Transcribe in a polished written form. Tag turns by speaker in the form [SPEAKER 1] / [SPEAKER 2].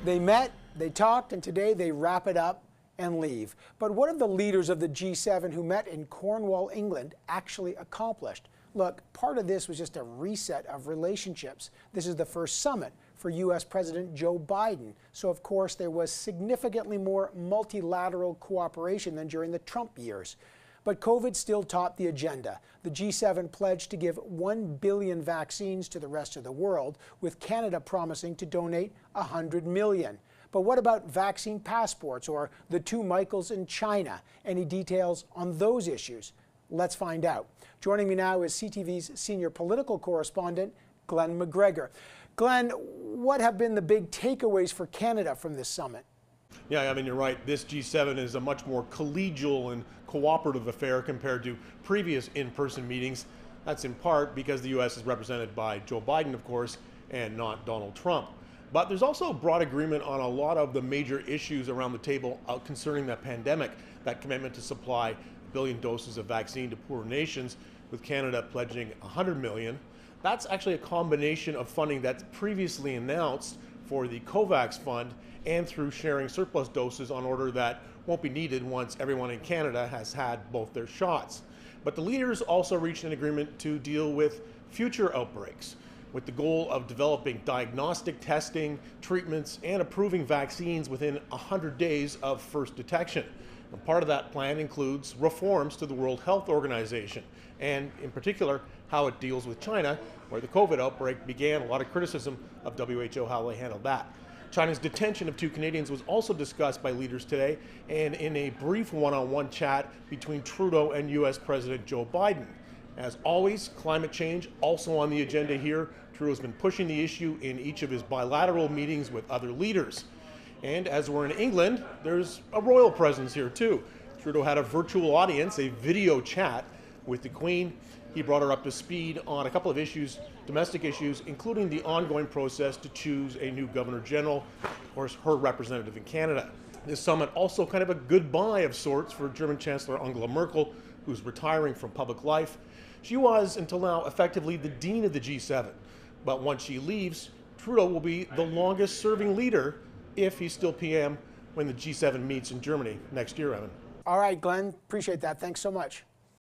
[SPEAKER 1] They met, they talked, and today they wrap it up and leave. But what have the leaders of the G7 who met in Cornwall, England, actually accomplished? Look, part of this was just a reset of relationships. This is the first summit for U.S. President Joe Biden. So, of course, there was significantly more multilateral cooperation than during the Trump years. But COVID still topped the agenda. The G7 pledged to give 1 billion vaccines to the rest of the world, with Canada promising to donate 100 million. But what about vaccine passports or the two Michaels in China? Any details on those issues? Let's find out. Joining me now is CTV's senior political correspondent, Glenn McGregor. Glenn, what have been the big takeaways for Canada from this summit?
[SPEAKER 2] Yeah, I mean, you're right. This G7 is a much more collegial and cooperative affair compared to previous in-person meetings. That's in part because the U.S. is represented by Joe Biden, of course, and not Donald Trump. But there's also broad agreement on a lot of the major issues around the table concerning the pandemic, that commitment to supply 1 billion doses of vaccine to poor nations, with Canada pledging 100 million. That's actually a combination of funding that's previously announced for the COVAX fund and through sharing surplus doses on order that won't be needed once everyone in Canada has had both their shots. But the leaders also reached an agreement to deal with future outbreaks, with the goal of developing diagnostic testing, treatments, and approving vaccines within 100 days of first detection. And part of that plan includes reforms to the World Health Organization, and in particular, how it deals with China, where the COVID outbreak began. A lot of criticism of WHO, how they handled that. China's detention of 2 Canadians was also discussed by leaders today, and in a brief one-on-one chat between Trudeau and U.S. President Joe Biden. As always, climate change also on the agenda here. Trudeau's been pushing the issue in each of his bilateral meetings with other leaders. And as we're in England, there's a royal presence here too. Trudeau had a virtual audience, a video chat with the Queen. He brought her up to speed on a couple of issues, domestic issues, including the ongoing process to choose a new Governor General, of course, her representative in Canada. This summit also kind of a goodbye of sorts for German Chancellor Angela Merkel, who's retiring from public life. She was, until now, effectively the dean of the G7. But once she leaves, Trudeau will be the longest serving leader, if he's still PM, when the G7 meets in Germany next year, Evan.
[SPEAKER 1] All right, Glenn, appreciate that. Thanks so much.